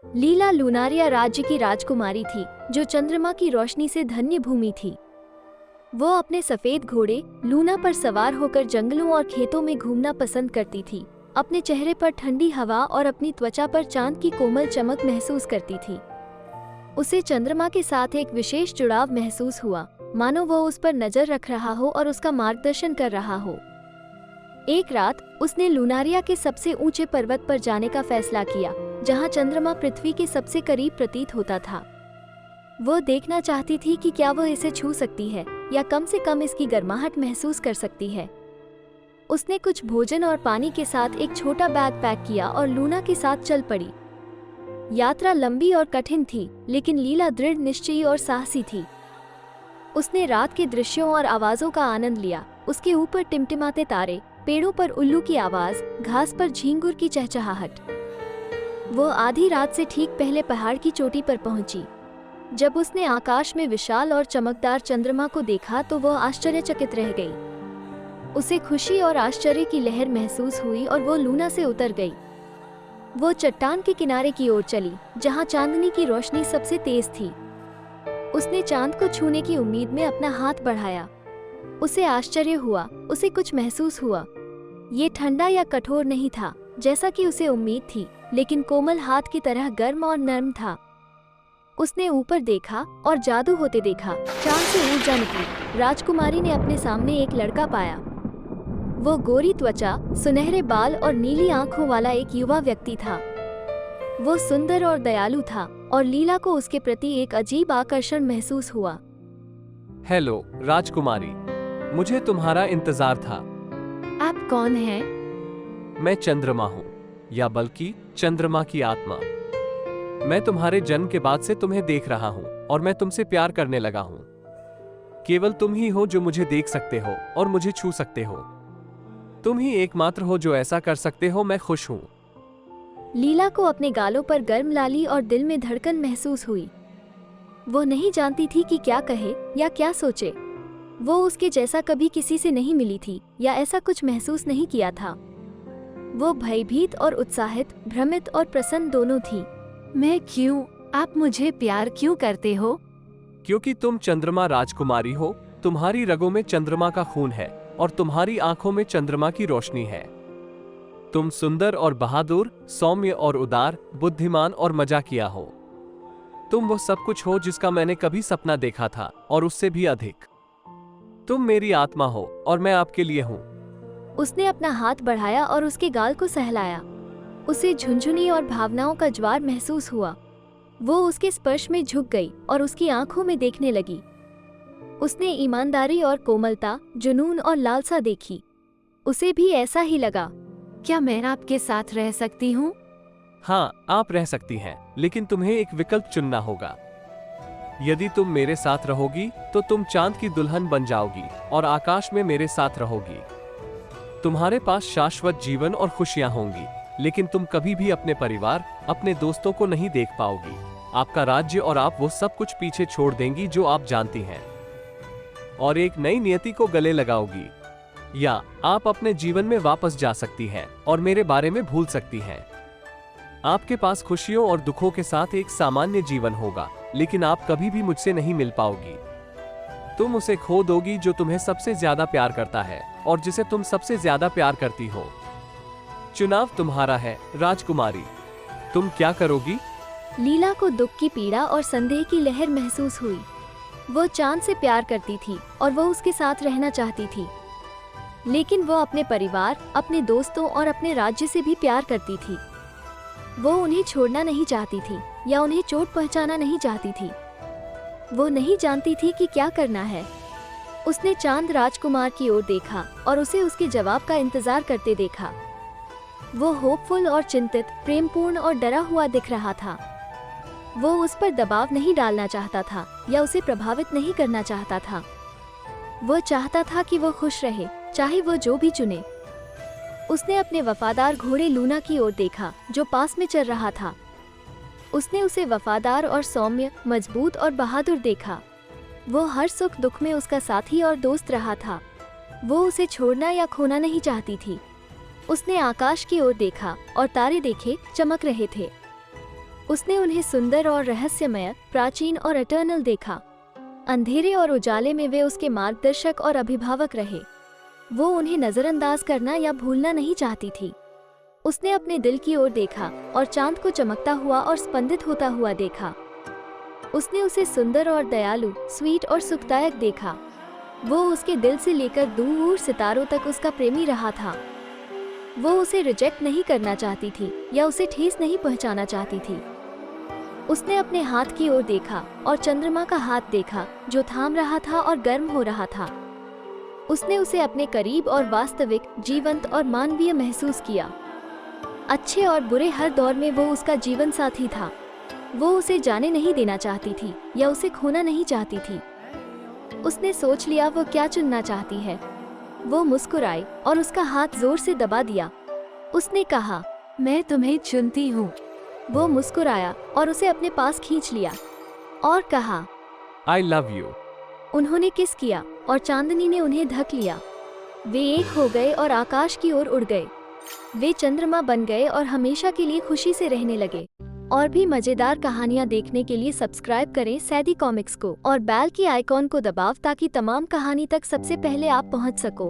लीला लूनारिया राज्य की राजकुमारी थी जो चंद्रमा की रोशनी से धन्य भूमि थी। वो अपने सफेद घोड़े लूना पर सवार होकर जंगलों और खेतों में घूमना पसंद करती थी। अपने चेहरे पर ठंडी हवा और अपनी त्वचा पर चांद की कोमल चमक महसूस करती थी। उसे चंद्रमा के साथ एक विशेष जुड़ाव महसूस हुआ, मानो वो उस पर नजर रख रहा हो और उसका मार्गदर्शन कर रहा हो। एक रात उसने लूनारिया के सबसे ऊंचे पर्वत पर जाने का फैसला किया, जहां चंद्रमा पृथ्वी के सबसे करीब प्रतीत होता था। वो देखना चाहती थी कि क्या वो इसे छू सकती है या कम से कम इसकी गर्माहट महसूस कर सकती है। उसने कुछ भोजन और पानी के साथ एक छोटा बैग पैक किया और लूना के साथ चल पड़ी। यात्रा लंबी और कठिन थी, लेकिन लीला दृढ़ निश्चयी और साहसी थी। उसने रात के दृश्यों और आवाजों का आनंद लिया। उसके ऊपर टिमटिमाते तारे, पेड़ों पर उल्लू की आवाज, घास पर झींगुर की चहचहाहट। वो आधी रात से ठीक पहले पहाड़ की चोटी पर पहुंची। जब उसने आकाश में विशाल और चमकदार चंद्रमा को देखा तो वह आश्चर्यचकित रह गई। उसे खुशी और आश्चर्य की लहर महसूस हुई और वो लूना से उतर गई। वो चट्टान के किनारे की ओर चली, जहां चांदनी की रोशनी सबसे तेज थी। उसने चांद को छूने की उम्मीद में अपना हाथ बढ़ाया। उसे आश्चर्य हुआ, उसे कुछ महसूस हुआ। ये ठंडा या कठोर नहीं था जैसा कि उसे उम्मीद थी, लेकिन कोमल हाथ की तरह गर्म और नर्म था। उसने ऊपर देखा और जादू होते देखा। चांद से ऊर्जा निकली। राजकुमारी ने अपने सामने एक लड़का पाया। वो गोरी त्वचा, सुनहरे बाल और नीली आंखों वाला एक युवा व्यक्ति था। वो सुंदर और दयालु था और लीला को उसके प्रति एक अजीब आकर्षण महसूस हुआ। हेलो राजकुमारी, मुझे तुम्हारा इंतजार था। आप कौन हैं? मैं चंद्रमा हूँ, या बल्कि चंद्रमा की आत्मा। मैं तुम्हारे जन्म के बाद से तुम्हें देख रहा हूँ और मैं तुमसे प्यार करने लगा हूँ। केवल तुम ही हो जो मुझे देख सकते हो और मुझे छू सकते हो। तुम ही एकमात्र हो जो ऐसा कर सकते हो। मैं खुश हूँ। लीला को अपने गालों पर गर्म लाली और दिल में धड़कन महसूस हुई। वो नहीं जानती थी कि क्या कहे या क्या सोचे। वो उसके जैसा कभी किसी से नहीं मिली थी या ऐसा कुछ महसूस नहीं किया था। वो भयभीत और उत्साहित, भ्रमित और प्रसन्न दोनों थी। मैं क्यों? आप मुझे प्यार क्यों करते हो? क्योंकि तुम चंद्रमा राजकुमारी हो। तुम्हारी रगों में चंद्रमा का खून है और तुम्हारी आंखों में चंद्रमा की रोशनी है। तुम सुंदर और बहादुर, सौम्य और उदार, बुद्धिमान और मजाकिया हो। तुम वो सब कुछ हो जिसका मैंने कभी सपना देखा था और उससे भी अधिक। तुम मेरी आत्मा हो और मैं आपके लिए हूँ। उसने अपना हाथ बढ़ाया और उसके गाल को सहलाया। उसे झुंझुनी और भावनाओं का ज्वार महसूस हुआ। वो उसके स्पर्श में झुक गई और उसकी आंखों में देखने लगी। उसने ईमानदारी और कोमलता, जुनून और लालसा देखी। उसे भी ऐसा ही लगा। क्या मैं आपके साथ रह सकती हूँ? हाँ, आप रह सकती हैं, लेकिन तुम्हें एक विकल्प चुनना होगा। यदि तुम मेरे साथ रहोगी तो तुम चांद की दुल्हन बन जाओगी और आकाश में मेरे साथ रहोगी। तुम्हारे पास शाश्वत जीवन और खुशियां होंगी, लेकिन तुम कभी भी अपने परिवार, अपने दोस्तों को नहीं देख पाओगी। आपका राज्य और आप वो सब कुछ पीछे छोड़ देंगी जो आप जानती हैं, और एक नई नियति को गले लगाओगी। या आप अपने जीवन में वापस जा सकती हैं और मेरे बारे में भूल सकती हैं। आपके पास खुशियों और दुखों के साथ एक सामान्य जीवन होगा, लेकिन आप कभी भी मुझसे नहीं मिल पाओगी। तुम उसे खो दोगी जो तुम्हें सबसे ज्यादा प्यार करता है और जिसे तुम सबसे ज्यादा प्यार करती हो। चुनाव तुम्हारा है राजकुमारी। तुम क्या करोगी? लीला को दुख की पीड़ा और संदेह की लहर महसूस हुई। वो चांद से प्यार करती थी और वो उसके साथ रहना चाहती थी, लेकिन वो अपने परिवार, अपने दोस्तों और अपने राज्य से भी प्यार करती थी। वो उन्हें छोड़ना नहीं चाहती थी या उन्हें चोट पहुंचाना नहीं चाहती थी। वो नहीं जानती थी कि क्या करना है। उसने चांद राजकुमार की ओर देखा और उसे उसके जवाब का इंतजार करते देखा। वो होपफुल और चिंतित, प्रेमपूर्ण और डरा हुआ दिख रहा था। वो उस पर दबाव नहीं डालना चाहता था या उसे प्रभावित नहीं करना चाहता था। वो चाहता था कि वो खुश रहे, चाहे वो जो भी चुने। उसने अपने वफादार घोड़े लूना की ओर देखा जो पास में चल रहा था। उसने उसे वफादार और सौम्य, मजबूत और बहादुर देखा। वो हर सुख दुख में उसका साथी और दोस्त रहा था। वो उसे छोड़ना या खोना नहीं चाहती थी। उसने आकाश की ओर देखा और तारे देखे, चमक रहे थे। उसने उन्हें सुंदर और रहस्यमय, प्राचीन और इटर्नल देखा। अंधेरे और उजाले में वे उसके मार्गदर्शक और अभिभावक रहे। वो उन्हें नजरअंदाज करना या भूलना नहीं चाहती थी। उसने अपने दिल की ओर देखा और चांद को चमकता हुआ और स्पंदित होता हुआ देखा। उसने उसे सुंदर और दयालु, स्वीट और सुखदायक देखा। वो उसके दिल से लेकर दूर सितारों तक उसका प्रेमी रहा था। वो उसे रिजेक्ट नहीं करना चाहती थी या उसे ठेस नहीं पहुंचाना चाहती थी। उसने अपने हाथ की ओर देखा और चंद्रमा का हाथ देखा जो थाम रहा था और गर्म हो रहा था। उसने उसे अपने करीब और वास्तविक, जीवंत और मानवीय महसूस किया। अच्छे और बुरे हर दौर में वो उसका जीवन साथी था। वो उसे जाने नहीं देना चाहती थी या उसे खोना नहीं चाहती थी। उसने सोच लिया वो क्या चुनना चाहती है। वो मुस्कुराई और उसका हाथ जोर से दबा दिया। उसने कहा, मैं तुम्हें चुनती हूँ। वो मुस्कुराया और उसे अपने पास खींच लिया और कहा, आई लव यू। उन्होंने किस किया और चांदनी ने उन्हें ढक लिया। वे एक हो गए और आकाश की ओर उड़ गए। वे चंद्रमा बन गए और हमेशा के लिए खुशी से रहने लगे। और भी मजेदार कहानियाँ देखने के लिए सब्सक्राइब करें सैदी कॉमिक्स को और बेल की आइकॉन को दबाव ताकि तमाम कहानी तक सबसे पहले आप पहुँच सको।